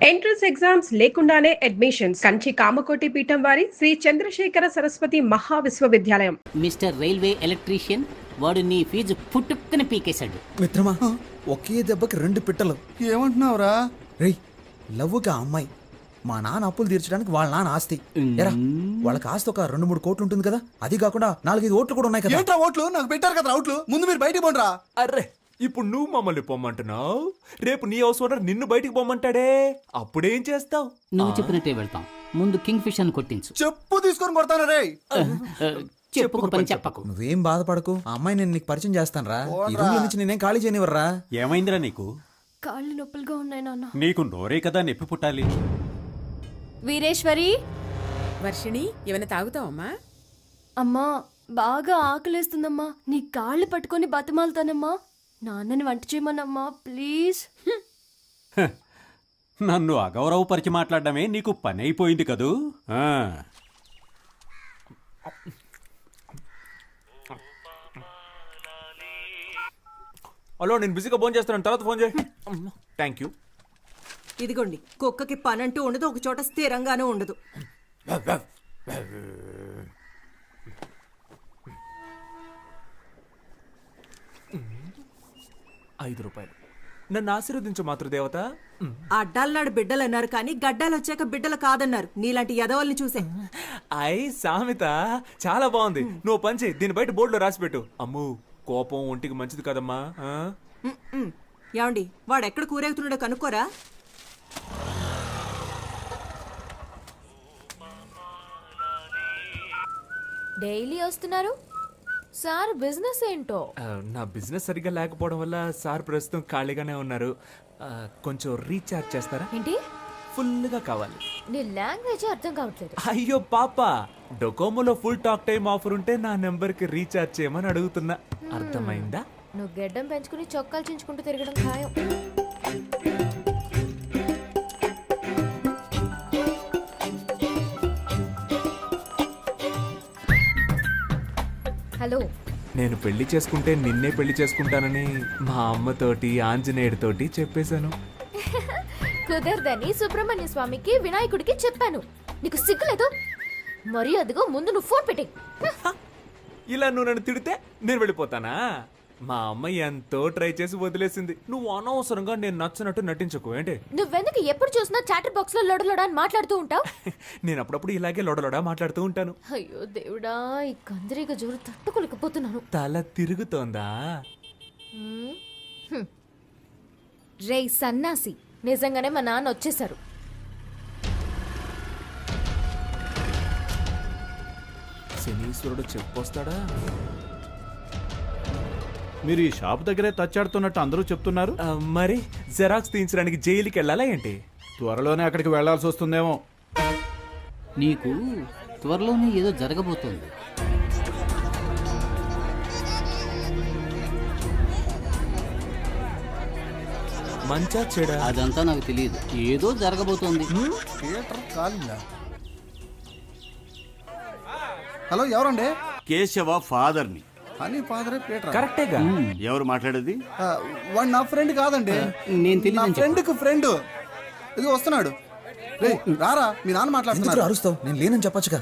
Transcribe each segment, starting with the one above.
Entrance exams లేకుండానే admissions Kanchi Kamakoti పీఠం వారి శ్రీ చంద్రశేఖర సరస్వతి మహా విశ్వవిద్యాలయం. మిస్టర్ రైల్వే ఎలక్ట్రీషియన్, వాడు నీ ఫీజు పుట్టుక్కని పీకేశాడు. మిత్రమా, ఒకే దెబ్బకి రెండు పిట్టలు. ఏమంటున్నావురా? రేయ్, లవ్వుగా అమ్మాయి మా నాన్న అప్పులు తీర్చడానికి వాళ్ళ నాన్న ఆస్తి. ఎరా, వాళ్ళకి ఆస్తి ఒక 2-3 కోట్లు ఉంటుంది కదా, అది కాకుండా 4-5 ఓట్లు కూడా ఉన్నాయి కదా. ఏంట్రా ఓట్లు? నాకు పెట్టారు కదా అవుట్లు. ముందు మీరు బయటికి పోండిరా. అర్రే, ఇప్పుడు నువ్వు మమ్మల్ని పొమ్మంటున్నావు, రేపు నీ హౌస్ ఓనర్ నిన్ను బయటికి పొమ్మంటాడే, అప్పుడేం చేస్తావు? నువ్వు చెప్పినట్టే వెళ్తాం. ముందు కింగ్ ఫిష్ అని కొట్టించు. చెప్పు తీసుకొని కొడతాను రే. చెప్పుకో పని చెప్పకు. నువ్వేం బాధపడకు, ఆ అమ్మాయి నేను నీకు పరిచయం చేస్తాను రా. ఈ రూమ్ నుంచి నేనేం ఖాళీ చేయనివర్రా. ఏమైందిరా నీకు? కాళ్ళు నొప్పులుగా ఉన్నాయి నాన్న. నీకు నోరే కదా నొప్పి పుట్టాలి. వీరేశ్వరి, వర్షిణి, ఏమైనా తాగుతావమ్మా? అమ్మా బాగా ఆకలేస్తుందమ్మా, నీ కాళ్ళు పట్టుకొని బతిమాలుతానమ్మా. నాన్నని వంట చేయమనమ్మా ప్లీజ్. నన్ను అగౌరవపరిచి మాట్లాడడమే నీకు పని అయిపోయింది కదూ. హలో, నేను బిజీగా ఫోన్ చేస్తున్నాను, తర్వాత ఫోన్ చేయి. Thank you. ఇదిగోండి, కుక్కకి పనంటూ ఉండదు, ఒక చోట స్థిరంగానూ ఉండదు. ₹5. నన్ను ఆశీర్వదించు మాతృదేవత. అడ్డాలనాడు బిడ్డలు అన్నారు కానీ గడ్డాలు వచ్చాక బిడ్డలు కాదన్నారు. నీలాంటి యదవల్ని చూసే. సామెత చాలా బాగుంది. నువ్వు పని చేయి, దీని బయట బోర్డులో రాసి పెట్టు. అమ్ము, కోపం ఒంటికి మంచిది కదమ్మా. ఏమండి, వాడు ఎక్కడ కూరేగుతున్నాడో కనుక్కోరా. డైలీ వస్తున్నారు సార్, బిజినెస్ ఏంటో? నా బిజినెస్ సరిగ్గా లేకపోవడం వల్ల సార్ ప్రస్తుతం ఖాళీగానే ఉన్నారు. కొంచెం రీఛార్జ్ చేస్తారా? ఏంటి? ఫుల్గా కావాలి. నీ లాంగ్వేజ్ అర్థం కావట్లేదు. అయ్యో పాప, డొకోమోలో ఫుల్ టాక్ టైం ఆఫర్ ఉంటే నా నెంబర్కి రీఛార్జ్ చేయమని అడుగుతున్నా. అర్థమైందా? నువ్వు గెడ్డం పెంచుకుని చొక్కాలు చించుకుంటూ తిరగడం ఖాయం. హలో, నేను పెళ్లి చేసుకుంటే నిన్నే పెళ్లి చేసుకుంటానని మా అమ్మతోటి ఆంజనేయుడితోటి చెప్పేశాను. కుదరదని సుబ్రహ్మణ్య స్వామికి వినాయకుడికి చెప్పాను. నీకు సిగ్గులేదు? మరి అదిగో ముందు నువ్వు ఫోన్ పెట్టే. ఇలా నువ్వు నన్ను తిడితే నేను వెళ్ళిపోతానా? మా అమ్మ ఎంతో ట్రై చేసి వదిలేసింది. నువ్వు అనవసరంగా నేను నచ్చినట్టు నటించకు. ఏంటి? నువ్వెందుకు ఎప్పుడు చూసినా చాటర్ బాక్స్ లో లొడలొడా అని మాట్లాడుతూ ఉంటావు? నేను అప్పుడప్పుడు ఇలాగే లొడలొడా మాట్లాడుతూ ఉంటాను. అయ్యో దేవుడా, ఈ కందిరీగ జోరు తట్టుకోలేకపోతున్నాను. తల తిరుగుతోందా? రే సన్నాసి, నిజంగానే మా నాన్న వచ్చేసారు. శనీశ్వరుడు చెప్పొస్తాడా? మీరు ఈ షాప్ దగ్గరే తచ్చాడుతున్నట్టు అందరూ చెప్తున్నారు. మరి జెరాక్స్ తీయించడానికి జైలుకి వెళ్ళాలా ఏంటి? త్వరలోనే అక్కడికి వెళ్లాల్సి వస్తుందేమో. నీకు త్వరలోనే ఏదో జరగబోతోంది. మంచా చెడా? అదంతా నాకు తెలియదు, ఏదో జరగబోతోంది. హలో, ఎవరండి? కేశవ ఫాదర్ని. అని ఫాదరే పీటర్. కరెక్టేగా. ఎవరు మాట్లాడేది? వాడు నా ఫ్రెండ్ కాదండి, నేను నా తెలియదు. ఫ్రెండ్కి ఫ్రెండ్. ఇది వస్తున్నాడు. రే రారా, మీ నాన్న ఎందుకు మాట్లాడుతున్నారు. అరుస్తావు? నేను లేనని చెప్పొచ్చుగా.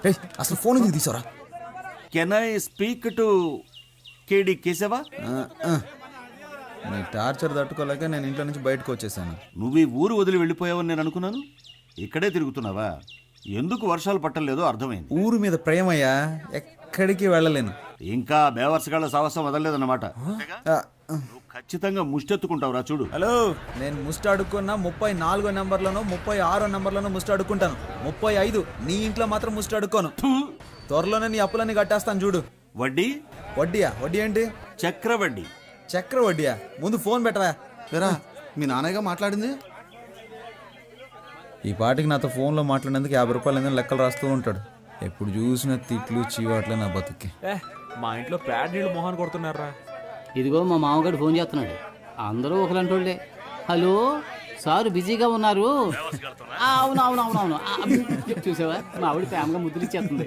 రేయ్, అసలు ఫోన్ ఎందుకు తీసావురా? Can I speak to Kedi Keshava? నీ టార్చర్ తట్టుకోలేక నేను ఇంట్లో నుంచి బయటకు వచ్చేసాను. నువ్వు ఈ ఊరు వదిలి వెళ్ళిపోయావని నేను అనుకున్నాను. ఇక్కడే తిరుగుతున్నావా? ఎందుకు వర్షాలు పట్టలేదో అర్థమైంది. ఊరు మీద ప్రేమయ్యా, ఎక్కడికి వెళ్ళలేను. ఇంకా బేవర్సగాళ్ళ సాహసం వదలలేదన్నమాట. నువ్వు ఖచ్చితంగా ముష్టెత్తుకుంటావురా, చూడు. హలో, నేను ముస్ట్ అడుక్కున్నా 34వ నెంబర్లోనో 36వ నెంబర్లోనో ముస్ట్ అడుక్కుంటాను. 35 నీ ఇంట్లో మాత్రం ముస్ట్ అడుక్కోను. త్వరలోనే నీ అప్పులన్నీ కట్టేస్తాను చూడు. వడ్డీ? వడ్డీయా? వడ్డీ ఏంటి? చక్రవడ్డీ. చక్ర వడ్డీయా? ముందు ఫోన్ పెట్టవా. లేరా, మీ నాన్నగా మాట్లాడింది. ఈ పాటికి నాతో ఫోన్లో మాట్లాడేందుకు ₹50 లెక్కలు రాస్తూ ఉంటాడు. ఎప్పుడు చూసినా తిట్లు చీవాట్లే నా బతుక్కి. మా ఇంట్లో ప్యాడ్ నీళ్ళు మొహాన్ కొడుతున్నారా? ఇదిగో మా మామగారు ఫోన్ చేస్తున్నాడు. అందరూ ఒకలంటోళ్ళే. హలో సార్, బిజీగా ఉన్నారు? అవునవునవునవును. చూసావా, మా ఆవిడ ప్రేమగా ముద్దులు ఇచ్చేస్తుంది.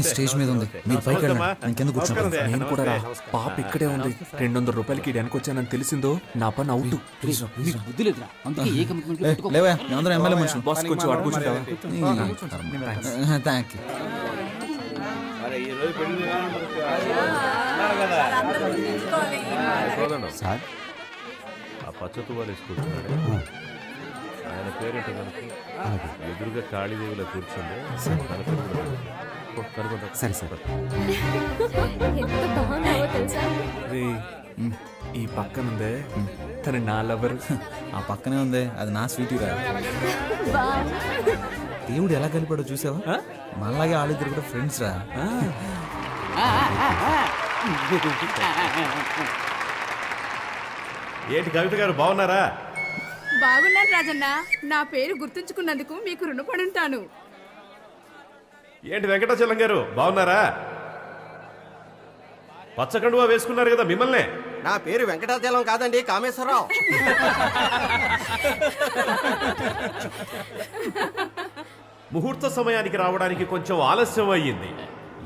స్టేజ్ మీద ఉంది మీరు పైకి వెళ్ళండి ఇంకెందుకు కూర్చుంటారు నేను కూడా రా పాప ఇక్కడే ఉంది 200 రూపాయలకి వెనక వచ్చానని తెలిసిందో నా పని అవుట్ నీకు బుద్ధి లేదురా అందుకే ఏ కమిట్మెంట్ లేవా మేమందరం ఎమ్మెల్యే మనుషులు బాస్ కొంచెం అడుగు కూర్చుంటావా థ్యాంక్ యూ సార్ ఆ పచ్చ తువాలు వేసుకుంటున్నాడే ఆయన పేరేంటో కనుక ఎదురుగా కాళీదేవిలో కూర్చుంది కనుకుంటా సరే సార్ ఎంత బాగున్నావో తెలుసా? రే ఈ పక్కనుందే తన నా లవర్ ఆ పక్కనే ఉంది అది నా స్వీటీ రా వావ్. దేవుడు ఎలా కలిపాడో చూసావా మనలాగే వాళ్ళిద్దరు కూడా ఫ్రెండ్స్ రా ఏంటి కవిత గారు బాగున్నారా? బాగున్నాను రాజన్న. నా పేరు గుర్తుంచుకున్నందుకు మీకు రుణపడి ఉంటాను. ఏంటి వెంకటాచలం గారు బాగున్నారా? పచ్చకండువా వేసుకున్నారు కదా మిమ్మల్నే. నా పేరు వెంకటాచలం కాదండి, కామేశ్వరరావు. ముహూర్త సమయానికి రావడానికి కొంచెం ఆలస్యం అయ్యింది.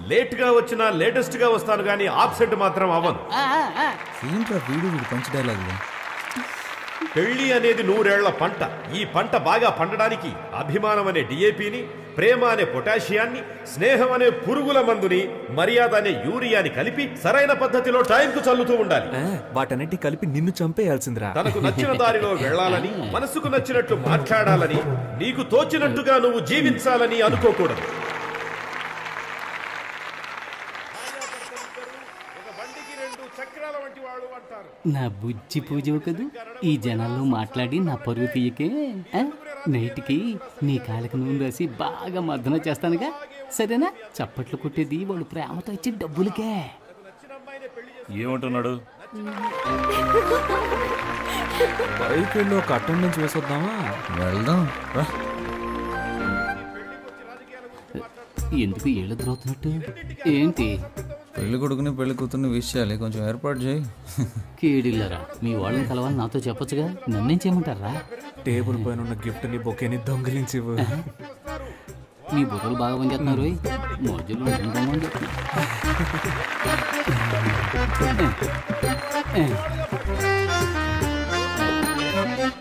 లేట్గా వచ్చినా లేటెస్ట్గా వస్తాను కానీ ఆబ్సెంట్ మాత్రం అవ్వను. ఏంట్రా వీడు పంచ్ డైలాగ్ పెళ్లి అనేది 100 ఏళ్ల పంట. ఈ పంట బాగా పండడానికి అభిమానం అనే డిఏపిని, ప్రేమ అనే పొటాషియాన్ని, స్నేహం అనే పురుగుల మందుని, మర్యాద అనే యూరియాని కలిపి సరైన పద్ధతిలో టైంకు చల్లుతూ ఉండాలి. వాటన్నిటి కలిపి నిన్ను చంపేయాల్సిందిరా. తనకు నచ్చిన దారిలో వెళ్ళాలని, మనసుకు నచ్చినట్లు మాట్లాడాలని, నీకు తోచినట్టుగా నువ్వు జీవించాలని అనుకోకూడదు. నా బుజ్జి పూజ కదూ ఈ జనాల్లో మాట్లాడి నా పరువు తీయకే ఆ? నైట్కి నీ కాళ్ళకి నూనె రాసి బాగా మర్దన చేస్తానుగా, సరేనా? చప్పట్లు కొట్టేది వాళ్ళు ప్రేమతో ఇచ్చే డబ్బులకే. ఏమంటున్నాడు? బైక్ వెళ్ళి ఒక అటెండెన్స్ వేసొద్దామా? వెళ్దాం రా ఎందుకు ఏళ్ళు ద్రోతున్నట్టు ఏంటి? పెళ్లి కొడుకుని పెళ్లి కూతుర్ని విష్ చేయాలి, కొంచెం ఏర్పాటు చేయి. కేడిల్లరా మీ వాళ్ళని కలవాలని నాతో చెప్పొచ్చుగా, నన్నేం చేయమంటారా? టేబుల్ పైన ఉన్న గిఫ్ట్ ని బొకేని దొంగిలించివు. మీ బుర్రలు బాగా పనిచేస్తున్నారు. మోజులు ఉంటుందండి.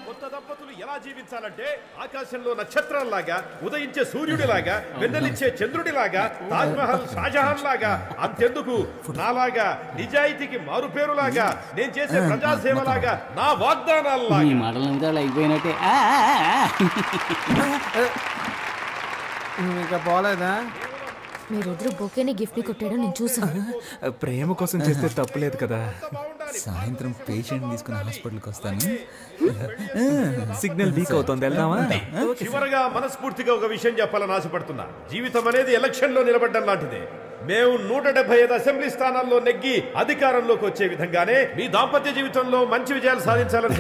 కొత్త దంపతులు ఎలా జీవించాలంటే ఆకాశంలో నక్షత్రాల్లాగా, ఉదయించే సూర్యుడిలాగా, వెన్నెలిచ్చే చంద్రుడిలాగా, తాజ్ మహల్ షాజహాన్ లాగా, అంతెందుకు నాలాగా నిజాయితీకి మారుపేరులాగా, నేను చేసే ప్రజాసేవలాగా, నా వాగ్దానాల్లాగా. మీ మాటలు ఇంకా అయిపోయినట్టే. ఇంకా పోలేదా? మీరిద్దరు బొకేని గిఫ్ట్ ని కొట్టడం నేను చూసాను. ప్రేమ కోసం చేస్తే తప్పులేదు కదా. సాయంత్రం పేషెంట్ తీసుకుని హాస్పిటల్కి వస్తాను. సిగ్నల్ వీక్ అవుతుంది, వెళ్దామా? చివరగా మనస్ఫూర్తిగా ఒక విషయం చెప్పాలని ఆశపడుతున్నా. జీవితం అనేది ఎలక్షన్ లో నిలబడ్డం లాంటిదే. మేము 175 అసెంబ్లీ స్థానాల్లో నెగ్గి అధికారంలోకి వచ్చే విధంగానే మీ దాంపత్య జీవితంలో మంచి విజయాలు సాధించాలని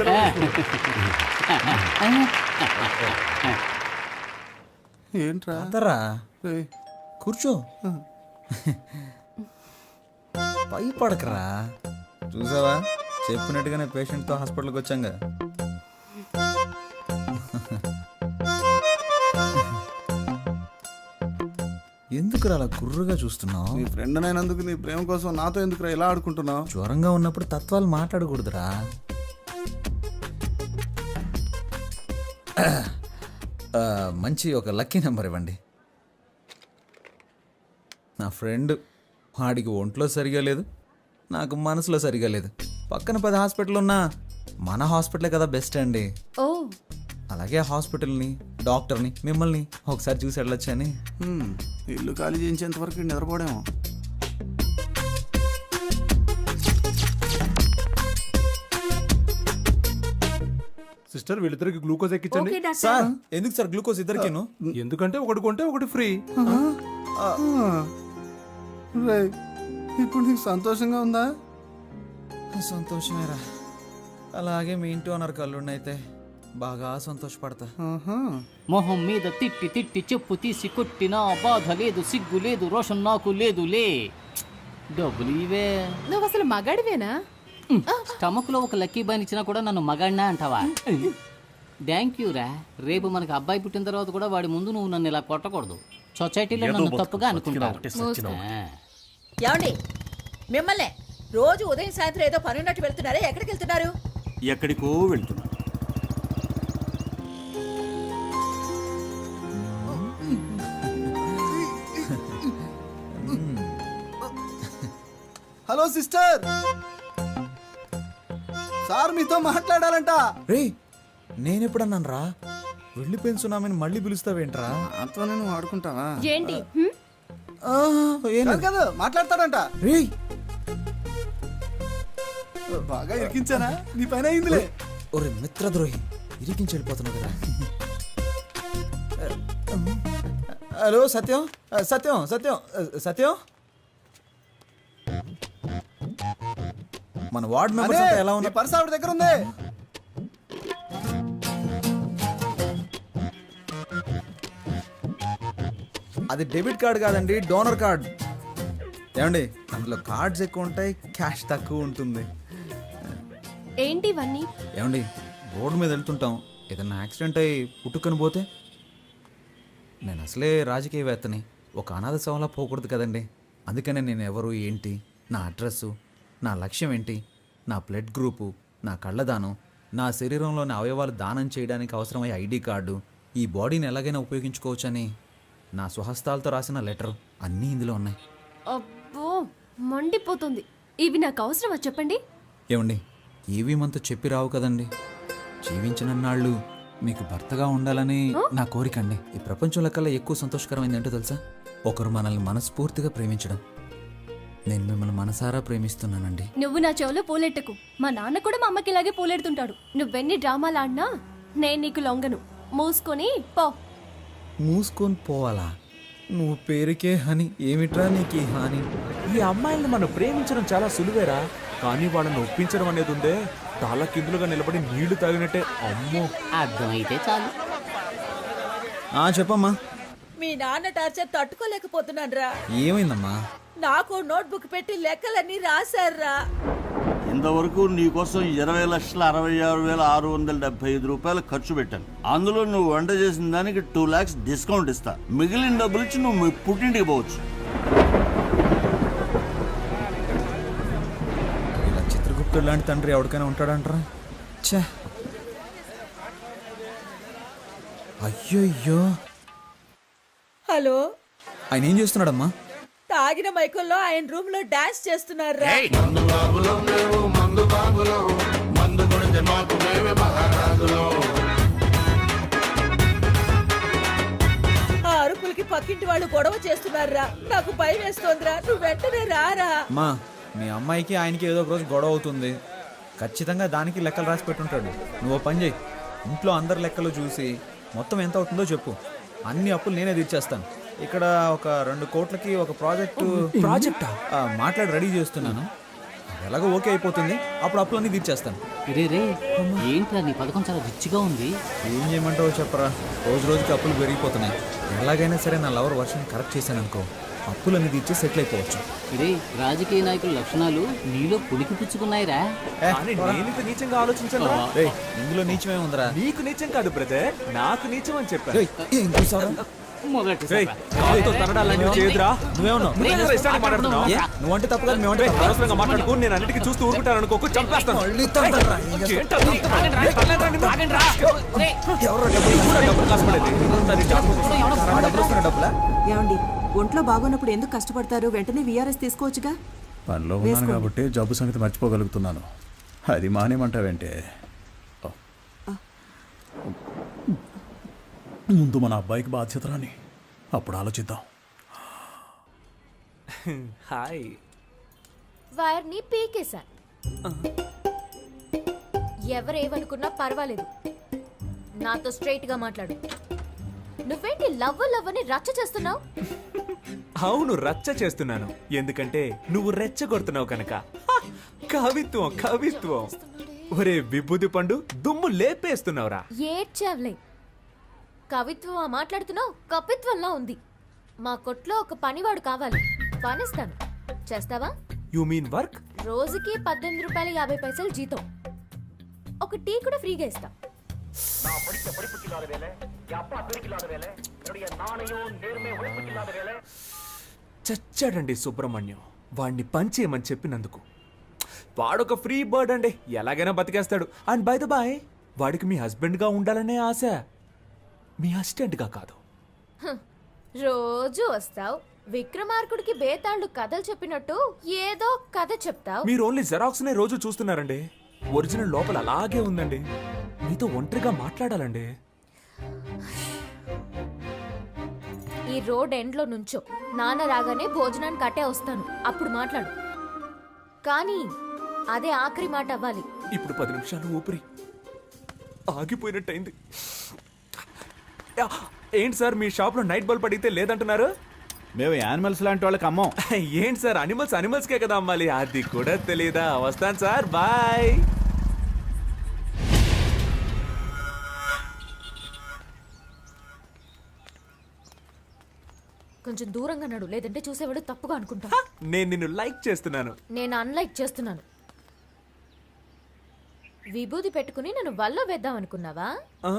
ఏంట్రా అందరా కూర్చో, పై పడకరా. చూసావా, చెప్పినట్టుగానే పేషెంట్తో హాస్పిటల్కి వచ్చాంగా. ఎందుకురా అలా గుర్రుగా చూస్తున్నావు? నీ ఫ్రెండ్ అయినందుకు నీ ప్రేమ కోసం నాతో ఎందుకురా ఇలా ఆడుకుంటున్నావు? జ్వరంగా ఉన్నప్పుడు తత్వాలు మాట్లాడకూడదురా. మంచి ఒక లక్కీ నెంబర్ ఇవ్వండి. నా ఫ్రెండ్, వాడికి ఒంట్లో సరిగా లేదు, నాకు మనసులో సరిగా లేదు. పక్కన 10 హాస్పిటల్ ఉన్నా మన హాస్పిటలే కదా బెస్ట్ అండి. ఓ అలాగే హాస్పిటల్ని, డాక్టర్ని, మిమ్మల్ని ఒకసారి చూసి వెళ్ళొచ్చని. ఇల్లు ఖాళీ చేయించేంత వరకు నిద్రపోడేమో. సిస్టర్ వీళ్ళిద్దరికి గ్లూకోజ్ ఎక్కించండి. సార్ ఎందుకు సార్ గ్లూకోజ్ ఇద్దరికేను? ఎందుకంటే ఒకటి కొంటే ఒకటి ఫ్రీ. రేయ్, ఇప్పుడు నీకు సంతోషంగా ఉందా? సంతోషమేరా. అలాగే మీ ఇంటి ఓనర్ కళ్ళున్నైతే బాగా సంతోషపడతా. మొహం మీద తిట్టి తిట్టి చెప్పు తీసి కొట్టినా బాధ లేదు, సిగ్గు లేదు, రోషన్ నాకు లేదులే. డబ్బులు ఇవే. నువ్వు అసలు మగాడివేనా? స్టమక్ లో ఒక లక్కీ బాన్ ఇచ్చినా కూడా నన్ను మగాడినా అంటావా? థ్యాంక్ యూ రా. రేపు మనకి అబ్బాయి పుట్టిన తర్వాత కూడా వాడి ముందు నువ్వు నన్ను ఇలా కొట్టకూడదు. సొసైటీలో నన్ను తప్పుగా అనుకుంటారు. ఏమండి మిమ్మల్ని రోజు ఉదయం సాయంత్రం ఏదో పని ఉన్నట్టు వెళ్తున్నారే, ఎక్కడికి వెళ్తున్నారు? ఎక్కడికో వెళ్తున్నా. హలో సిస్టర్, సార్ మీతో మాట్లాడాలంట. రే నేనెప్పుడన్నాను రా వెళ్ళిపోయిన సునామీని మళ్ళీ పిలుస్తావేంట్రా? అంతా నేను ఆడుకుంటావా? ఏంటి కాదు కాదు, మాట్లాడతాడంట. రే బాగా ఇరికించానా? నీ పైన అయిందిలే. ఒరే మిత్రద్రోహి, ఇరికించి వెళ్ళిపోతున్నావు కదా. హలో సత్యం, సత్యం సత్యం సత్యం, మన వార్డ్ మెంబర్స్ అంతా ఎలా ఉన్నారు? పర్స్ ఆవిడ దగ్గర ఉంది. అది డెబిట్ కార్డ్ కాదండి, డోనర్ కార్డ్. ఏమండి అందులో కార్డ్స్ ఎక్కువ ఉంటాయి, క్యాష్ తక్కువ ఉంటుంది. ఏంటి ఇవన్నీ? ఏమండి రోడ్డు మీద వెళ్తుంటాం, ఏదన్నా యాక్సిడెంట్ అయ్యి పుట్టుకొని పోతే? నేను అసలే రాజకీయవేత్తని, ఒక అనాథ శవంలా పోకూడదు కదండి. అందుకనే నేను ఎవరు ఏంటి, నా అడ్రస్సు, నా లక్ష్యం ఏంటి, నా బ్లడ్ గ్రూపు, నా కళ్ళదానం, నా శరీరంలోని అవయవాలు దానం చేయడానికి అవసరమయ్యే ఐడి కార్డు, ఈ బాడీని ఎలాగైనా ఉపయోగించుకోవచ్చని నా స్వహస్తాలతో రాసిన లెటర్ అన్నీ ఇందులో ఉన్నాయి. అబ్బో మండిపోతుంది. ఇవి నాకు అవసరమా చెప్పండి? ఏమండి ఏవి మనతో చెప్పి రావు కదండి. జీవించినన్నాళ్ళు మీకు భర్తగా ఉండాలని నా కోరికండి. ఈ ప్రపంచంలో కల్లా ఎక్కువ సంతోషకరమైంది ఏంటో తెలుసా? ఒకరు మనల్ని మనస్ఫూర్తిగా ప్రేమించడం. నేను మిమ్మల్ని మనసారా ప్రేమిస్తున్నానండి. నువ్వు నా చెవులో పూలెట్టకు. మా నాన్న కూడా మా అమ్మకి ఇలాగే పూలెడుతుంటాడు. నువ్వెన్ని డ్రామాలు ఆడినా నేను నీకు లొంగను. మూసుకొని పో. మూసుకొని పోవాలా? నువ్వు పేరుకే హని, ఏమిట్రా నీకు ఈ హాని? ఈ అమ్మాయిల్ని మనం ప్రేమించడం చాలా సులువేరా, కానీ వాళ్ళని ఒప్పించడం అనేది ఉందే తల కిందులుగా నిలబడి నీళ్లు తాగినట్టే. అమ్మో, అర్థమైతే చాలు. చెప్పమ్మా. మీ నాన్న టార్చర్ తట్టుకోలేకపోతున్నాను రా. ఏమైందమ్మా? నాకు నోట్బుక్ పెట్టి లెక్కలన్నీ రాశారా. ఇంతవరకు నీకోసం 20,66,675 రూపాయలు ఖర్చు పెట్టాను. అందులో నువ్వు వంట చేసిన దానికి 2 lakhs డిస్కౌంట్ ఇస్తా. మిగిలిన డబ్బులు ఇచ్చి నువ్వు మీ పుట్టింటికి పోవచ్చు. ఇలా చిత్రగుప్తుడు లాంటి తండ్రి ఎవరికైనా ఉంటాడంటారా? ఛే, అయ్యో. హలో, ఆయన ఏం చేస్తున్నాడమ్మా? తాగిన మైకుల్లో ఆయన రూమ్ లో డాన్స్ చేస్తున్నారా. ఆ అరుపులకి పక్కింటి వాళ్ళు గొడవ చేస్తున్నారా. నాకు భయం వేస్తోందిరా. నువ్వు వెంటనే రారా. అమ్మా, మీ అమ్మాయికి ఆయనకి ఏదో ఒక రోజు గొడవ అవుతుంది. ఖచ్చితంగా దానికి లెక్కలు రాసి పెట్టుంటాడు. నువ్వు ఓ పని చేయి, ఇంట్లో అందరి లెక్కలు చూసి మొత్తం ఎంత అవుతుందో చెప్పు. అన్ని అప్పులు నేనే తీర్చేస్తాను. ఇక్కడ ఒక 2 కోట్లకి ఒక ప్రాజెక్టా మాట్లాడి రెడీ చేస్తున్నాను. ఎలాగో ఓకే అయిపోతుంది, అప్పుడు అప్పులన్నీ తీర్చేస్తాను. రే ఏంట్రా నీ పథకం చాలా రిచ్గా ఉంది. ఏం చేయమంటావో చెప్పరా, రోజు రోజుకి అప్పులు పెరిగిపోతున్నాయి. ఎలాగైనా సరే నా లవర్ వర్షన్ కరెక్ట్ చేశాను అనుకో, అప్పులన్నీ తీర్చి సెటిల్ అయిపోవచ్చు. రే రాజకీయ నాయకుల లక్షణాలు నీలో పులికి పుచ్చుకున్నాయిరా. కానీ నేనింత నీచంగా ఆలోచించను. రేయ్, ఇందులో నీచమే ఉందిరా. నీకు నీచం కాదు బ్రదర్, నాకు నీచం అని చెప్పాను. రేయ్, ఏం చూసావురా? రేయ్, కాలుతో తనడాలన్నీ చేయదురా. నువ్వేమన్నావు? నువ్వెవరు ఇష్టానికి మాట్లాడుతున్నావు? ఏ? నువ్వంటే తప్పు కాదు, మేమంటే తప్పు. అనవసరంగా మాట్లాడుకో. నేను అన్నిటికీ చూస్తూ ఊరుకుంటాను అనుకోకు, చంపేస్తాను. మళ్ళీ తండ్రా. ఏంటది? ఎవరో డబ్బులు కాసుపడేది. ఆ డబ్బులు వస్తున్న డబ్బులా? ఏమండి, ఒంట్లో బాగోనప్పుడు ఎందుకు కష్టపడతారు? వెంటనే విఆర్ఎస్ తీసుకోవచ్చుగా. పనిలో ఉన్నాను కాబట్టి జబ్బు సంగతి మర్చిపోగలుగుతున్నాను. అది మానేమంటావేంటే? ముందు మన అబ్బాయికి బాధ్యత రాని, అప్పుడు ఆలోచిద్దాం. హాయ్. వైర్ని పీకేశా. ఎవరేమనుకున్నా పర్వాలేదు, నాతో స్ట్రైట్ గా మాట్లాడు. నువ్వేంటి లవ్ అని రచ్చ చేస్తున్నావు? అవును, రచ్చ చేస్తున్నాను. ఎందుకంటే నువ్వు రెచ్చగొడుతున్నావు కనుక. కవిత్వం కవిత్వం. ఒరే విభూది పండు, దుమ్ము లేపేస్తున్నావురా. ఏడ్చావులే. కవిత్వం మాట్లాడుతున్నావు, కపిత్వంలా ఉంది. మా కొట్లో ఒక పనివాడు కావాలి, పనిస్తాను. చేస్తావా? You mean work? రోజుకి 18 రూపాయలు 50 పైసలు జీతం. ఒక టీ కూడా ఫ్రీగా ఇస్తా. చచ్చాడండి సుబ్రహ్మణ్యం, వాడిని పంచేయమని చెప్పినందుకు. వాడొక ఫ్రీ బర్డ్ అండి, ఎలాగైనా బతికేస్తాడు. అండ్ బై ద బాయ్, వాడికి మీ హస్బెండ్గా ఉండాలనే ఆశ, మీ అసిస్టెంట్గా కాదు. రోజు వస్తావు, విక్రమార్కుడికి బేతాళుడు కథలు చెప్పినట్టు ఏదో కథ చెప్తావు. మీరు ఓన్లీ జెరాక్స్ నే రోజు చూస్తున్నారండి. ఒరిజినల్ లోపల అలాగే ఉందండి. మీతో ఒంటరిగా మాట్లాడాలండి. ఈ రోడ్ ఎండ్ లో నుంచో, నాన్న రాగానే భోజనానికి అట్టే వస్తాను, అప్పుడు మాట్లాడు. కానీ అదే ఆఖరి మాట అవ్వాలి. ఇప్పుడు 10 నిమిషాలు ఊపిరి ఆగిపోయినట్టయింది. యా, ఏంటి సార్ మీ షాప్ లో నైట్ బల్బ్ అడిగితే లేదంటున్నారు? మేము యానిమల్స్ లాంటి వాళ్ళకి అమ్మం. ఏంటి సార్, అనిమల్స్కే కదా అమ్మాలి, అది కూడా తెలీదా? వస్తాను సార్, బాయ్. కొంచెం దూరంగా నడు, లేదంటే చూసేవాడు తప్పుగా అనుకుంటా. నేను నిన్ను లైక్ చేస్తున్నాను. నేను అన్లైక్ చేస్తున్నాను. విభూది పెట్టుకుని నన్ను వల్ల వేద్దాం అనుకున్నావా? ఆ?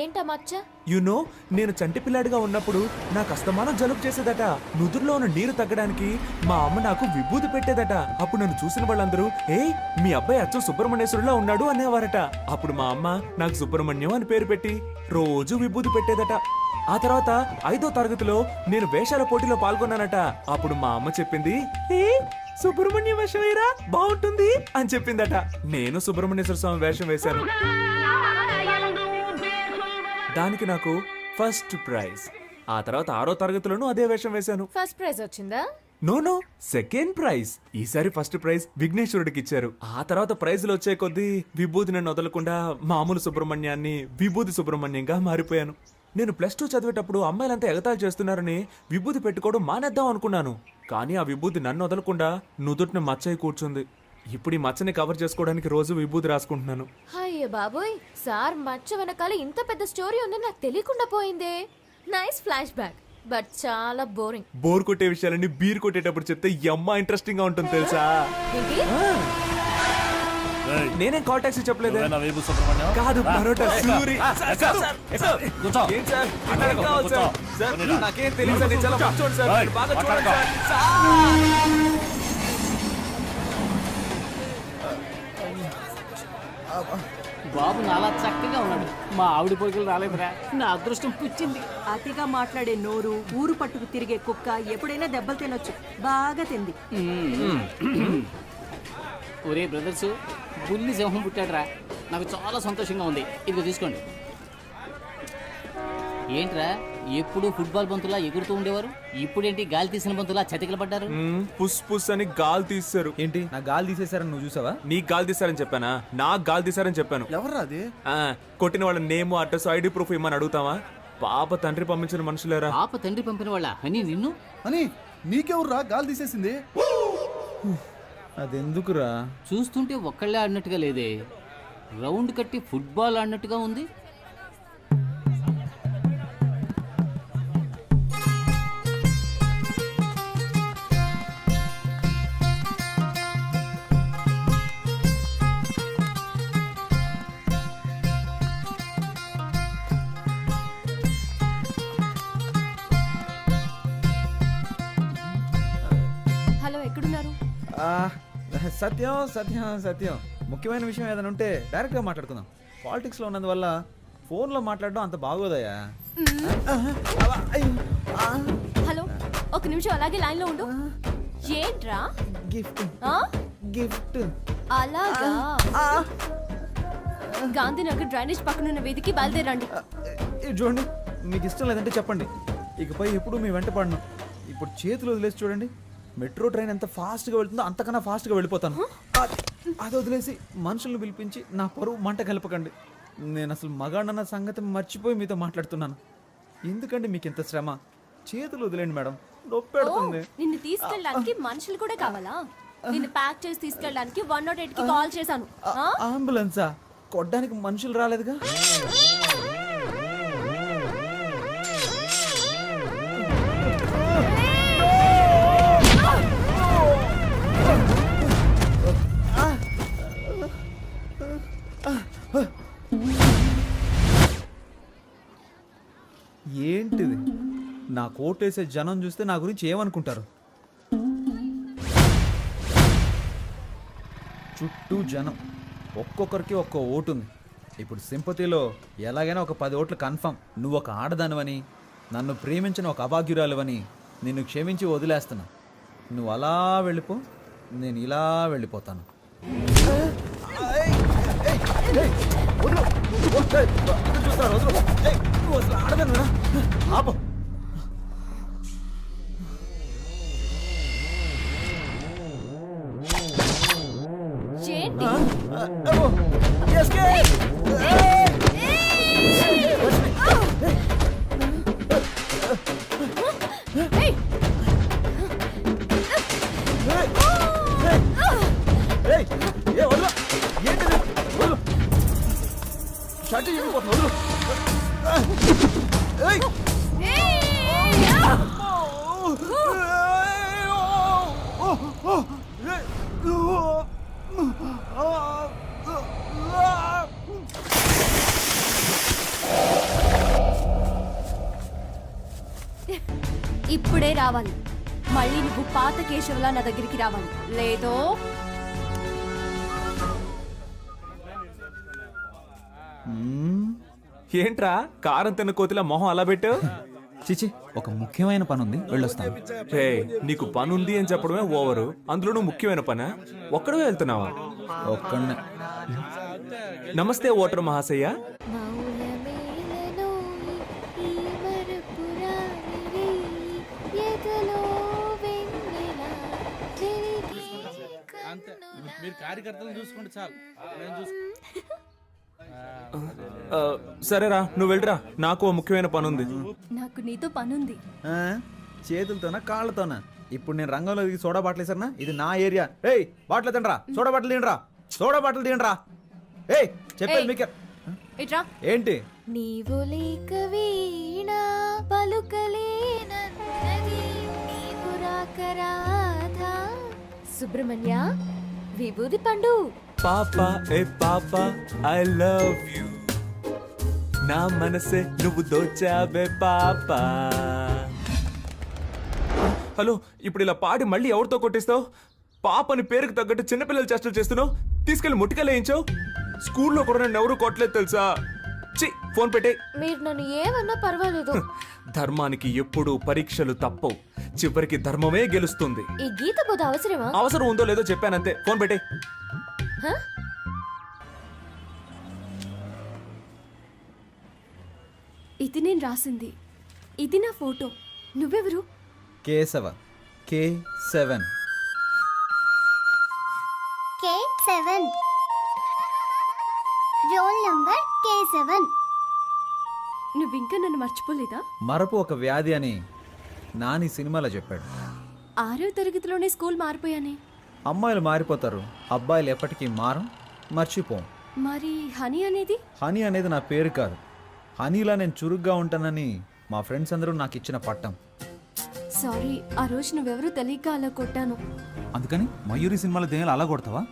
ఏంటా మచ్చ? యునో, నేను చంటి పిల్లాడిగా ఉన్నప్పుడు నాకు అస్తమానం జలుబు చేసేదట. నుదురులో ఉన్న నీరు తగ్గడానికి మా అమ్మ నాకు విభూది పెట్టేదట. అప్పుడు నన్ను చూసిన వాళ్ళందరూ, ఏయ్ మీ అబ్బాయి అచ్చం సుబ్రహ్మణ్యేశ్వరులా ఉన్నాడు అనేవారట. అప్పుడు మా అమ్మ నాకు సుబ్రహ్మణ్యం అని పేరు పెట్టి రోజు విభూది పెట్టేదట. ఆ తర్వాత 5వ తరగతిలో నేను వేషాల పోటీలో పాల్గొన్నానట. అప్పుడు మా అమ్మ చెప్పింది, ఏ సుబ్రహ్మణ్యం వేషం వేయరా, బాగుంటుంది అని చెప్పిందట. నేను సుబ్రహ్మణ్యేశ్వర స్వామి వేషం వేశాను. దానికి నాకు ఫస్ట్ ప్రైజ్. ఆ తర్వాత 6వ తరగతిలోనూ అదే వేషం వేశాను. ఫస్ట్ ప్రైజ్ వచ్చిందా? No, second prize. ఈసారి ఫస్ట్ ప్రైజ్ విఘ్నేశ్వరుడికి ఇచ్చారు. ఆ తర్వాత ప్రైజులు వచ్చే కొద్దీ విభూది నన్ను వదలకుండా మామూలు సుబ్రహ్మణ్యాన్ని విభూది సుబ్రహ్మణ్యంగా మారిపోయాను. నేను +2 చదివేటప్పుడు అమ్మాయిలంతా ఎగతాళి చేస్తున్నారని విభూది పెట్టుకోవడం మానేద్దాం అనుకున్నాను. కానీ ఆ విభూది నన్ను వదలకుండా నుదుటిని మచ్చయి కూర్చుంది. ఇప్పుడు ఈ మచ్చని కవర్ చేసుకోవడానికి రోజు విభూది రాసుకుంటున్నాను. అయ్యో బాబోయ్, సార్ మచ్చ వెనకాల ఇంత పెద్ద స్టోరీ ఉందని నాకు తెలియకుండా పోయిందే. నైస్ ఫ్లాష్ బ్యాక్, బట్ చాలా బోరింగ్. బోర్ కొట్టే విషయాలన్నీ బీర్ కొట్టేటప్పుడు చెప్తే యమ్మ ఇంట్రెస్టింగ్ గా ఉంటుంది తెలుసా? నేనేం కాల్ టాక్సీ చెప్పలేదు. కాదు, పరోటా సూరి. ఏం సార్, ఇక్కడికి కావాలి సార్. సార్, నాకేం తెలియదు సార్, నేను చాలా మంచోడు సార్, మీరు బాగా చూడండి సార్. బాబు నాలా చక్కగా ఉన్నాడు. మా ఆవిడ పొరుగులు రాలేదురా, నా అదృష్టం పుచ్చింది. అతిగా మాట్లాడే నోరు, ఊరు పట్టుకు తిరిగే కుక్క ఎప్పుడైనా దెబ్బలు తినొచ్చు. బాగా తింది. ఒరే బ్రదర్స్, బుల్లి సింహం పుట్టాడురా, నాకు చాలా సంతోషంగా ఉంది. ఇదిగో తీసుకోండి. ఏంట్రా, ఎప్పుడు ఫుట్బాల్ బంతులా ఎగురుతూ ఉండేవారు, ఇప్పుడేంటి గాలి తీసిన బంతులా చతికిల పడ్డారు? పుస్ పుస్ అని గాలి తీశారు. ఏంటి నా గాలి తీసేశారని నువ్వు చూసావా? నీకు గాలి తీశారని చెప్పానా? నాకు గాలి తీశారని చెప్పాను. ఎవరు అది? కొట్టిన వాళ్ళ నేమ్, అడ్రస్, ఐడి ప్రూఫ్ ఇమ్మని అడుగుతావా? పాప తండ్రి పంపించిన మనుషులేరా. పాప తండ్రి పంపిన వాళ్ళ అని నిన్ను అని నీకెవర్రా గాలి తీసేసింది? అదెందుకురా? చూస్తుంటే ఒక్కళ్ళే ఆడినట్టుగా లేదే, రౌండ్ కట్టి ఫుట్బాల్ ఆడినట్టుగా ఉంది. హలో, ఎక్కడున్నారు? సత్యం సత్యం సత్యం, ముఖ్యమైన విషయం ఏదైనా ఉంటే డైరెక్ట్గా మాట్లాడుకుందాం. పాలిటిక్స్లో ఉన్నందువల్ల ఫోన్లో మాట్లాడడం అంత బాగోదయ్యా. హలో, ఒక నిమిషం అలాగే లైన్ లో ఉండు. ఏంట్రా? గిఫ్ట్ ఆ? గిఫ్ట్. అలాగా? గాంధీనగర్ డ్రైనేజ్ పక్కనున్న వీధికి బయలుదేరండి. ఇది చూడండి, మీకు ఇష్టం లేదంటే చెప్పండి, ఇకపై ఎప్పుడు మీ వెంట పడను. ఇప్పుడు చేతులు వదిలేసి చూడండి, మెట్రో ట్రైన్ ఎంత ఫాస్ట్గా వెళ్తుందో అంతకన్నా ఫాస్ట్గా వెళ్ళిపోతాను. అది వదిలేసి మనుషులను పిలిపించి నా పరువు మంట కలపకండి. నేను అసలు మగాడన్న సంగతి మర్చిపోయి మీతో మాట్లాడుతున్నాను. ఎందుకండి మీకు ఇంత శ్రమ? చేతులు వదిలేండి మేడం, నొప్పి పెడుతుంది. నిన్ను తీసుకెళ్ళడానికి మనుషులు కూడా కావాలా? నిన్ను ప్యాక్ చేసి తీసుకెళ్ళడానికి 108 కి కాల్ చేశాను. అంబులెన్సా? కొట్టడానికి మనుషులు రాలేదుగా. నా కోటేసే జనం చూస్తే నా గురించి ఏమనుకుంటారు? చుట్టూ జనం, ఒక్కొక్కరికి ఒక్కో ఓటు ఉంది. ఇప్పుడు సింపతిలో ఎలాగైనా ఒక 10 ఓట్లు కన్ఫర్మ్. నువ్వు ఒక ఆడదానివని, నన్ను ప్రేమించిన ఒక అభాగ్యురాలువని నిన్ను క్షమించి వదిలేస్తున్నా. నువ్వు అలా వెళ్ళిపో, నేను ఇలా వెళ్ళిపోతాను. ఏంటి? ఏయ్! ఇప్పుడే రావాలి. మళ్ళీ నువ్వు పాత కేశవలా నా దగ్గరికి రావాలి, లేదో ఏంట్రా కారం తిన్న కోతిలా మొహం అలా పెట్టావు? చిచి, ఒక ముఖ్యమైన పని ఉంది, వెళ్ళొస్తాను. హే, నీకు పని ఉంది అని చెప్పడమే ఓవరు, అందులోనూ ముఖ్యమైన పనా? ఒక్కడే వెళ్తున్నావా? ఒక్కడనే. నమస్తే ఓటర్ మహాశయ్య. సరేరా, నువ్వు వెళ్ళరా, నాకు ఓ ముఖ్యమైన పని ఉంది. నాకు నీతో పనుంది. చేతులతోనా కాళ్ళతోనా? ఇప్పుడు నేను రంగంలో దిగి సోడా బాటిల్ వేసారా? ఇది నా ఏరియా. ఏయ్, బాటిల్ తినరా, సోడా బాటిల్ తినరా, సోడా బాటిల్ తినరా. ఏయ్, చెప్పేది మీకు ఏంటి? నీవు లేక వీణా పలుకలేనన్నది, నీవు రాక రాధా. సుబ్రహ్మణ్య, విభూది పండు. పాపా ఏ పాపా, ఐ లవ్ యు, నా మనసే నువ్వు దోచావే పాపా. హలో, ఇప్పుడు ఇలా పాడి మళ్ళీ ఎవరితో కొట్టిస్తావు? పాపని పేరుకు తగ్గట్టు చిన్నపిల్లలు చేష్టలు చేస్తున్నావు. తీసుకెళ్లి ముట్టికలేయించావు. స్కూల్లో కూడా నన్ను ఎవరు కొట్టలేదు తెలుసా? చి, ఫోన్ పెట్టే. మీరు నన్ను ఏమన్నా పర్వాలేదు. ధర్మానికి ఎప్పుడూ పరీక్షలు తప్పవు, చివరికి ధర్మమే గెలుస్తుంది. ఈ గీత బోధ అవసరమా? అవసరం ఉందో లేదో చెప్పానంతే, ఫోన్ పెట్టే. ఇది నేను రాసింది, ఇది నా ఫోటో. నువ్వెవరు? Keshava, K7. K7, roll number K7. నువ్వింకా నన్ను మర్చిపోలేదా? మరపు ఒక వ్యాధి అని నాని సినిమాలో చెప్పాడు. 6వ తరగతిలోనే స్కూల్ మారిపోయానే. అమ్మాయిలు మారిపోతారు, అబ్బాయిలు ఎప్పటికీ మారం, మర్చిపోం. మరి హనీ అనేది? హనీ అనేది నా పేరు కాదు. హనీలా నేను చురుగ్గా ఉంటానని మా ఫ్రెండ్స్ అందరూ నాకు ఇచ్చిన పట్టం. సారీ, ఆ రోజు నువ్వెవరో తెలియక అలా కొట్టాను. అందుకని మయూరి సినిమాలో దేనిలో అలా కొడతావా?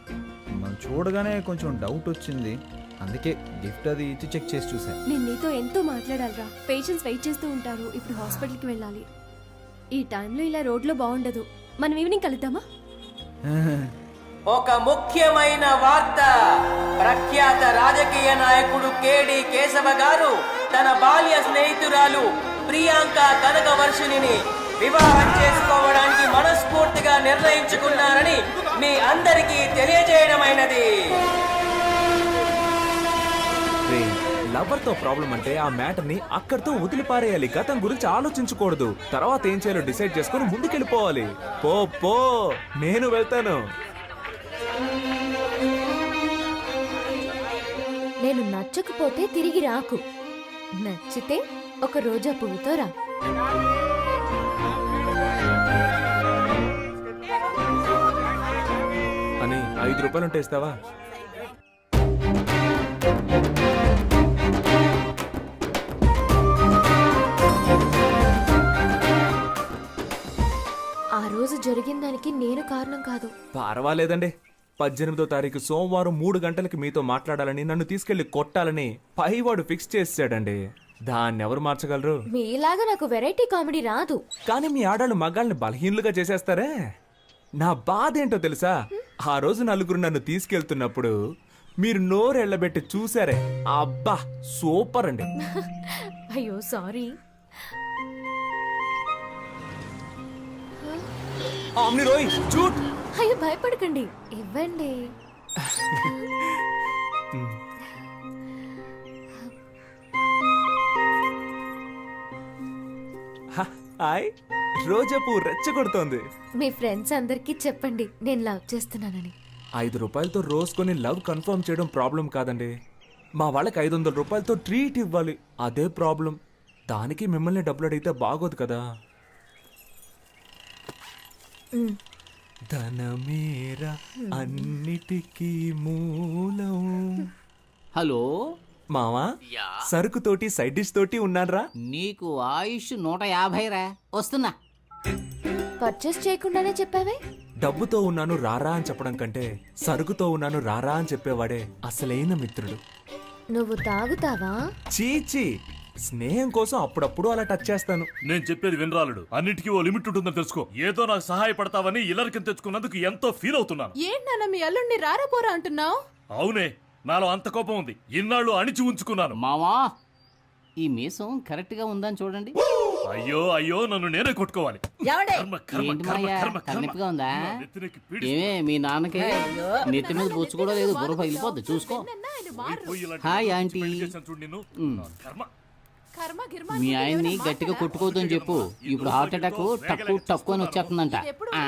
మనం చూడగానే కొంచెం డౌట్ వచ్చింది, అందుకే గిఫ్ట్ అది ఇచ్చి చెక్ చేసి చూసాను. నేను నీతో ఎంతో మాట్లాడాలిరా. పేషెంట్స్ వెయిట్ చేస్తూ ఉంటారు. ఇప్పుడు హాస్పిటల్కి వెళ్ళాలి. ఈ టైంలో ఇలా రోడ్లో బాగుండదు. మనం ఈవినింగ్ కలుద్దామా? ఒక ముఖ్యమైన వార్త. ప్రఖ్యాత రాజకీయ నాయకుడు కేడి కేశవ గారు తన బాల్య స్నేహితురాలు ప్రియాంక కనకవర్షిణిని వివాహం చేసుకోవడానికి మనస్ఫూర్తిగా నిర్ణయించుకున్నారని మీ అందరికీ తెలియజేయడమైనది. లవర్ తో ప్రాబ్లం అంటే ఆ మ్యాటర్ ని అక్కడితో వదిలిపారేయాలి. గతం గురించి ఆలోచించకూడదు. తర్వాత ఏం చేయాలో డిసైడ్ చేసుకుని ముందుకెళ్ళిపోవాలి. పో పో, నేను వెళ్తాను. నేను నచ్చకపోతే తిరిగి రాకు, నచ్చితే ఒక రోజా పువ్వుతో రా. అని 5 రూపాయలు ఉంటే ఇస్తావా? ఆ రోజు జరిగిన దానికి నేను కారణం కాదు. పర్వాలేదండి. 18వ తారీఖు సోమవారం 3 గంటలకి మీతో మాట్లాడాలని, నన్ను తీసుకెళ్లి కొట్టాలని పైవాడు ఫిక్స్ చేసాడండి. దాన్ని ఎవరు మార్చగలరు? మీలాగా నాకు వెరైటీ కామెడీ రాదు. కానీ మీ ఆడాళ్ళు మగాళ్ళని బలహీనులుగా చేసేస్తారే. నా బాధ ఏంటో తెలుసా? ఆ రోజు నలుగురు నన్ను తీసుకెళ్తున్నప్పుడు మీరు నోరెళ్ళబెట్టి చూసారే, అబ్బా సూపర్ అండి. అయ్యో సారీ. ఆమ్ని రోయ్ చూట్. అయ్యో భయపడకండి, ఇవ్వండి. హాయ్, రోజా పువ్వు రెచ్చగొడుతోంది. మీ ఫ్రెండ్స్ అందరికీ చెప్పండి నేను లవ్ చేస్తున్నానని. 5 రూపాయలతో రోజ్ కొని లవ్ కన్ఫర్మ్ చేయడం ప్రాబ్లం కాదండి. మా వాళ్ళకి 500 రూపాయలతో ట్రీట్ ఇవ్వాలి, అదే ప్రాబ్లం. దానికి మిమ్మల్ని డబ్బులు అడిగితే బాగోదు కదా. ధనమేరా అన్నిటికీ మూలం. హలో మావా, సరుకుతోటి సైడ్ డిష్ తోటి ఉన్నారా? నీకు ఆయుష్ 150 రా. వస్తున్నా. పర్చేస్ చేయకుండానే చెప్పావే. డబ్బుతో ఉన్నాను రారా అని చెప్పడం కంటే సరుకుతో ఉన్నాను రారా అని చెప్పేవాడే అసలైన మిత్రుడు. నువ్వు తాగుతావా? చీచి, స్నేహం కోసం అప్పుడప్పుడు అలా టచ్ చేస్తాను. నేను చెప్పేది వినరాలుడు, అన్నిటికీ ఓ లిమిట్ ఉంటుందని తెలుసుకో. ఏదో నాకు సహాయపడతావని ఇల్లరికం తెచ్చుకున్నందుకు ఎంతో ఫీల్ అవుతున్నాను. ఏంటన్నా మీ అల్లుడిని రారాపోరా అంటున్నావు? అవునే, నాలో అంత కోపం ఉంది. ఇన్నాళ్ళు అణిచి ఉంచుకున్నాను. మావా, ఈ మీసం కరెక్ట్ గా ఉందని చూడండి. అయ్యో అయ్యో, నన్ను నేనే కొట్టుకోవాలి. ఏమండి? కర్మ, కర్మ, ఏంటి కర్మ, మాయా, కర్మ, కర్మ. తలనొప్పిగా ఉందా? నెత్తినెక్కి పీడిస్తు- ఏమే మీ నాన్నకి నెత్తి మీద బొచ్చు కూడా లేదు, బుర్ర పగిలిపోద్ది చూసుకో. పోయి ఇలాంటి హాయ్ మంచి ఆంటీ. పెళ్లి చేశాను చూడు నిన్ను. నా కర్మ. మీ ఆయన్ని గట్టిగా కొట్టుకోవద్దని చెప్పు. ఇప్పుడు హార్ట్ అటాక్ టక్కు టక్కు అని వచ్చేస్తుందంట. ఆ.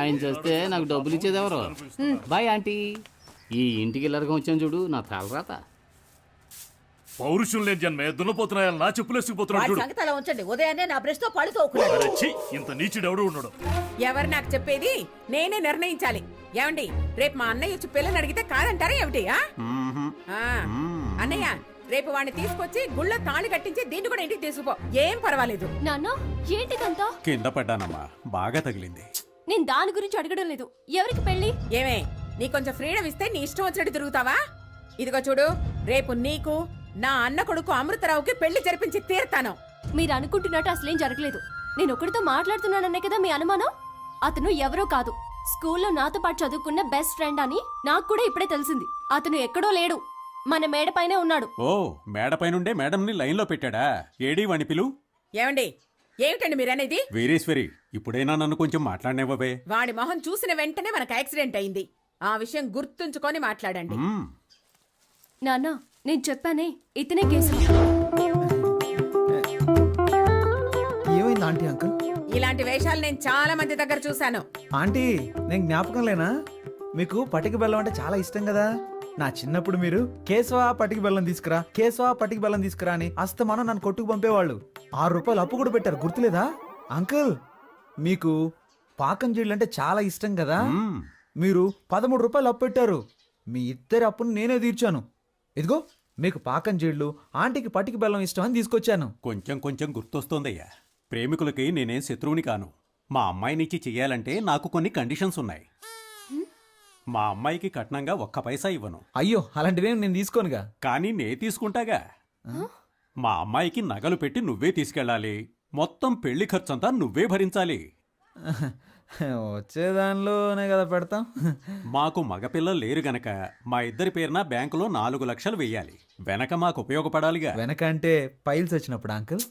ఆయన చేస్తే నాకు డబ్బులు ఇచ్చేది ఎవరు? Bye aunty. ఈ ఇంటికి ఇల్లరకం వచ్చాను చూడు, నా తలరాత. పౌరుషం లేని జన్మే దున్నపోతున్నాయని నా చెప్పులేసుకుపోతున్నాడు వాడి చూడు. సంగతి అలా ఉంచండి. ఉదయాన్నే నా బ్రష్ తో పళ్ళు తోకున్నాడు. అరే ఛీ, ఇంత నీచుడు ఎవడు ఉండడు. ఎవరు నాకు చెప్పేది? నేనే నిర్ణయించాలి. ఏమండి, రేపు మా అన్నయ్య వచ్చి పిల్లని అడిగితే కాదంటారా ఏమిటి? అన్నయ్య, రేపు వాడిని తీసుకొచ్చి గుళ్ళ తాళి కట్టించి దీన్ని కూడా ఇంటికి తీసుకుపో, ఏం పర్వాలేదు. నాన్న ఏంటిదంతా? కింద పడ్డానమ్మా, బాగా తగిలింది. నేను దాని గురించి అడగడం లేదు. ఎవరికి పెళ్లి? ఏమే, నీ కొంచెం ఫ్రీడమ్ ఇస్తే నీ ఇష్టం వచ్చినట్టు తిరుగుతావా? ఇదిగో చూడు, రేపు నీకు నా అన్న కొడుకు అమృతరావుకి పెళ్లి జరిపించి తీరుతాను. మీరు అనుకుంటున్నట్టు అసలేం జరగలేదు. నేను ఒకరితో మాట్లాడుతున్నాననే కదా మీ అనుమానం. అతను ఎవరో కాదు, స్కూల్లో నాతో పాటు చదువుకున్న బెస్ట్ ఫ్రెండ్ అని నాకు కూడా ఇప్పుడే తెలిసింది. అతను ఎక్కడో లేడు, మన మేడపైనే ఉన్నాడు. ఓ, మేడపైనుండే మేడంని లైన్లో పెట్టాడా? ఏడీ వాణి పిలు. ఏమండి, ఏమిటండి మీరనేది? వీరేశ్వరి, ఇప్పుడైనా నన్ను కొంచెం మాట్లాడనివ్వవే. వాడి మొహం చూసిన వెంటనే మనకు యాక్సిడెంట్ అయింది. ఆ విషయం గుర్తుంచుకొని మాట్లాడండి. నాన్న, నేను చెప్పానే, ఇతనే కేసు. ఏమైంది ఆంటీ అంకుల్? ఇలాంటి వేషాలు నేను చాలా మంది దగ్గర చూశాను. ఆంటీ, నేను జ్ఞాపకం లేనా? మీకు పటిక బెల్లం అంటే చాలా ఇష్టం కదా. నా చిన్నప్పుడు మీరు కేశవా పటిక బెల్లం తీసుకురా, కేశవా పటిక బెల్లం తీసుకురా అని అస్తమానం నన్ను కొట్టుకు పంపేవాళ్ళు. 6 రూపాయలు అప్పు కూడా పెట్టారు, గుర్తులేదా? అంకుల్, మీకు పాకం జీళ్ళు అంటే చాలా ఇష్టం కదా. మీరు 13 రూపాయలు అప్పు పెట్టారు. మీ ఇద్దరి అప్పును నేనే తీర్చాను. ఇదిగో మీకు పాకం జీళ్ళు, ఆంటీకి పటిక బెల్లం ఇష్టం అని తీసుకొచ్చాను. కొంచెం కొంచెం గుర్తొస్తోందయ్యా. ప్రేమికులకి నేనేం శత్రువుని కాను. మా అమ్మాయినిచ్చి చెయ్యాలంటే నాకు కొన్ని కండిషన్స్ ఉన్నాయి. మా అమ్మాయికి కట్నంగా 1 పైసా ఇవ్వను. అయ్యో, అలాంటివేం నేను తీసుకోనుగా. కానీ నే తీసుకుంటాగా. మా అమ్మాయికి నగలు పెట్టి నువ్వే తీసుకెళ్ళాలి. మొత్తం పెళ్లి ఖర్చంతా నువ్వే భరించాలి. వచ్చేదానిలోనే కదా పెడతాం. మాకు మగపిల్లలు లేరు గనక మా ఇద్దరి పేరున బ్యాంకులో 4 లక్షలు వెయ్యాలి. వెనక మాకు ఉపయోగపడాలిగా. వెనక అంటే పైల్స్ వచ్చినప్పుడు అంకుల్.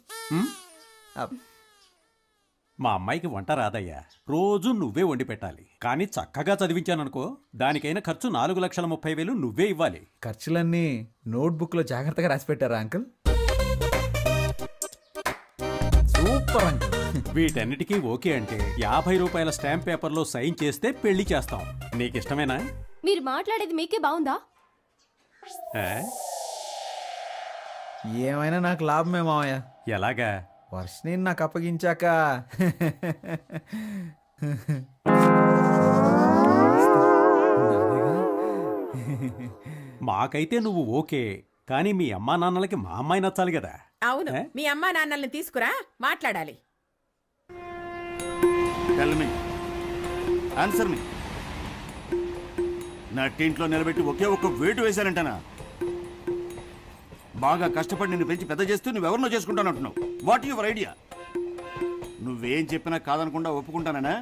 మా అమ్మాయికి వంట రాదయ్యా. రోజు నువ్వే వండి పెట్టాలి. కానీ చక్కగా చదివించాననుకో, దానికైన ఖర్చు 4,30,000 నువ్వే ఇవ్వాలి. ఖర్చులన్నీ నోట్బుక్ లో జాగ్రత్తగా రాసి పెట్టారా అంకుల్? Super uncle. వీటన్నిటికీ ఓకే అంటే 50 రూపాయల స్టాంప్ పేపర్లో సైన్ చేస్తే పెళ్లి చేస్తాం. నీకిష్టమేనా? మీరు మాట్లాడేది మీకే బాగుందా? ఏమైనా నాకు లాభమే మావయ్య. ఎలాగా? వర్షని నాకు అప్పగించాక మాకైతే నువ్వు ఓకే, కానీ మీ అమ్మా నాన్నలకి మా అమ్మాయి నచ్చాలి కదా. అవును, మీ అమ్మా నాన్నల్ని తీసుకురా, మాట్లాడాలి. Tell me. Answer me. నా టీంట్లో నిలబెట్టి ఒకే ఒక్క వేటు వేశారంటనా? బాగా కష్టపడి నిన్ను పెంచి పెద్ద చేస్తూ నువ్వెవరినో చేసుకుంటానంటున్నావు. What your idea? నువ్వేం చెప్పినా కాదనకుండా ఒప్పుకుంటానా?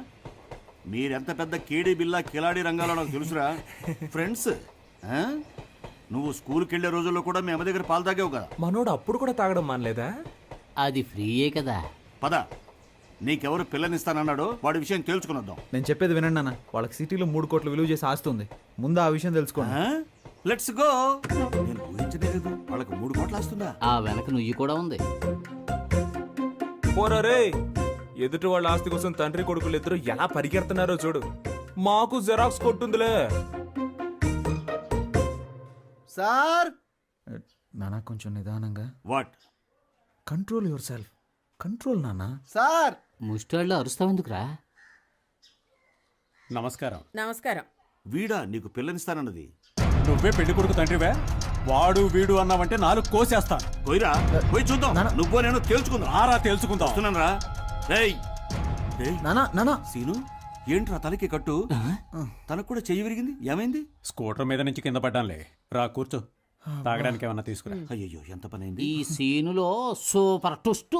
మీరెంత పెద్ద కేడీ బిల్లా కిలాడీ రంగాలో నాకు తెలుసురా. ఫ్రెండ్స్, నువ్వు స్కూల్కి వెళ్ళే రోజుల్లో కూడా మీ అమ్మ దగ్గర పాలు తాగావు కదా. మనోడు అప్పుడు కూడా తాగడం మానలేదా? అది ఫ్రీయే కదా. పద, నీకెవరు పిల్లనిస్తానన్నాడో వాడి విషయం తేల్చుకునొద్దాం. నేను చెప్పేది వినండి అన్న. వాళ్ళకి సిటీలో 3 కోట్లు విలువ చేసి ఆస్తుంది. ముందు ఆ విషయం తెలుసుకోండి. Let's go. నేను ఊహించలేదు వాళ్ళకి 3 కోట్లు వస్తుందా. ఆ వెనక నుయ్యి కూడా ఉంది. పోరా రే, ఎదుటి వాళ్ళ ఆస్తి కోసం తండ్రి కొడుకులు ఇద్దరు ఎలా పరిగెడుతున్నారో చూడు. మాకు జెరాక్స్ కొట్టుందిలే. సార్ నాన్న కొంచెం నిదానంగా. What? Control your self. Control నాన్న. సార్ ముష్టాళ్ళు అరుస్తావెందుకురా? నమస్కారం. నమస్కారం. వీడా నీకు పిల్లనిస్తానన్నది? నువ్వే పెళ్లి కొడుకు తండ్రివే. వాడు వీడు అన్నావంటే 4 కోసేస్తాను. పోయిరా, పోయి చూద్దాం. నువ్వు నేను తేల్చుకుందాం. ఆరా తేల్చుకుందాం. వస్తున్నానరా. రేయ్ నానా నానా. సీను, ఏంట్రా తలకి కట్టు? తనకు కూడా చెయ్యి విరిగింది, ఏమైంది? స్కూటర్ మీద నుంచి కింద పడ్డానులే. రా కూర్చో, తాగడానికి ఏమన్నా తీసుకురా. అయ్యో, ఎంత పని అయింది. ఈ సీనులో సూపర్ ట్విస్ట్.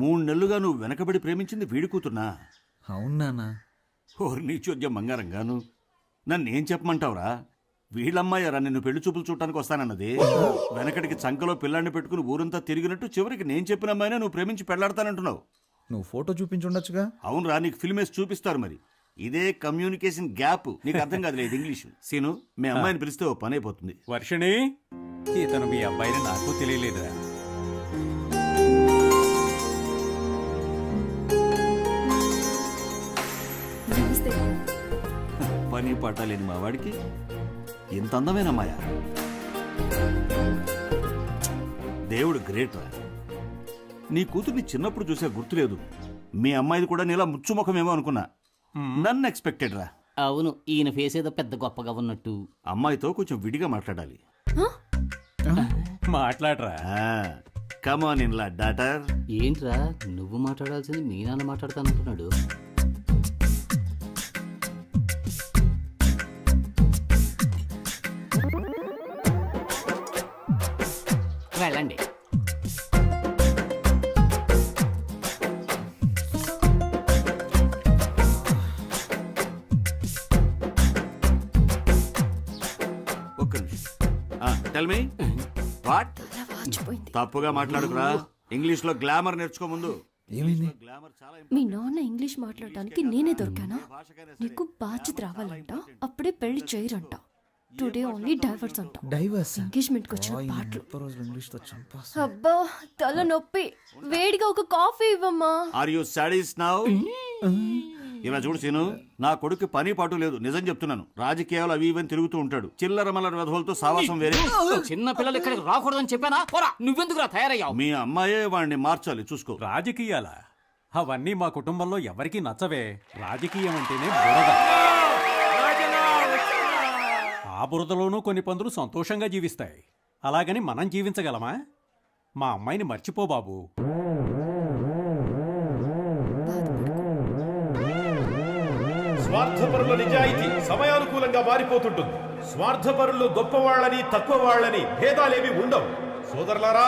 3 నెలలుగా నువ్వు వెనకబడి ప్రేమించింది వీడి కూతున్నా? అవును నాన్న. ఓరి నీ చోద్యం బంగారంగాను. నన్నేం చెప్పమంటావురా? వీళ్ళమ్మాయారా నిన్ను పెళ్లి చూపులు చూడటానికి వస్తానన్నది. వెనకటికి చంకలో పిల్లాన్ని పెట్టుకుని ఊరంతా తిరిగినట్టు చివరికి నేను చెప్పిన అమ్మాయినా నువ్వు ప్రేమించి పెళ్లాడతానంటున్నావు. నువ్వు ఫోటో చూపించుండొచ్చుగా. అవునరా, నీకు ఫిల్మ్ వేసి చూపిస్తారు. మరి ఇదే కమ్యూనికేషన్ గ్యాప్. నీకు అర్థం కాదులేదు ఇంగ్లీష్. సీను, మీ అమ్మాయిని పిలిస్తే ఓ పని అయిపోతుంది. వర్షిణి, ఇతను మీ అబ్బాయిని నాకు తెలియలేదురా. పని పాట లేని మా వాడికి ఇంత అందమైన అమ్మాయ. దేవుడు గ్రేట్ రా. నీ కూతుర్ని చిన్నప్పుడు చూసే గుర్తులేదు. మీ అమ్మాయిది కూడా నీలా ముచ్చుముఖమేమో అనుకున్నా. నన్ను ఎక్స్పెక్టెడ్ రా. అవును, ఈయన ఫేస్ ఏదో పెద్ద గొప్పగా ఉన్నట్టు. అమ్మాయితో కొంచెం విడిగా మాట్లాడాలి. మాట్లాడరా. కమాన్ ఇన్ లా డాటర్. ఏంట్రా నువ్వు మాట్లాడాల్సింది మీ నాన్న మాట్లాడతానంటున్నాడు. వెళ్ళండి. ఒక్క నిమిషం. Tell me what? తప్పుగా మాట్లాడుకురా. ఇంగ్లీష్ లో గ్లామర్ నేర్చుకో ముందు. ఏమైంది? గ్లామర్ చాలా మీ నాన్న ఇంగ్లీష్ మాట్లాడటానికి నేనే దొరికానా? నీకు బాధ్యత రావాలంట, అప్పుడే పెళ్లి చేయరంట. టుడే ఓన్లీ డైవర్స్ అంట. డైవర్స్? ఎంగేజ్మెంట్ కి వచ్చిన పాటలు. రోజులు ఇంగ్లీష్ తో చంపాస్. అబ్బా తల నొప్పి. వేడిగా ఒక కాఫీ ఇవ్వమ్మా. Are you sadist now? ఇలా చూడు సీను, నా కొడుకు పని పాటు లేదు. నిజం చెప్తున్నాను. రాజకీయాలు అవి ఇవని తిరుగుతూ ఉంటాడు. చిల్లర మల్లర వెధవలతో సావాసం వేరే. చిన్న పిల్లలు ఇక్కడికి రాకూడదని చెప్పానా? నువ్వెందుకురా తయారయ్యావు? మీ అమ్మాయే వాడిని మార్చాలి, చూసుకో. రాజకీయాలా? అవన్నీ మా కుటుంబంలో ఎవరికీ నచ్చవే. రాజకీయం అంటేనే బురద. ఆ బురదలోనూ కొన్ని పందులు సంతోషంగా జీవిస్తాయి. అలాగని మనం జీవించగలమా? మా అమ్మాయిని మర్చిపో బాబు. స్వార్థపరుల నిజాయితీ సమయానుకూలంగా మారిపోతుంటుంది. స్వార్థపరులు గొప్పవాళ్ళని తక్కువ వాళ్ళని భేదాలేవి ఉండవు. సోదరులారా,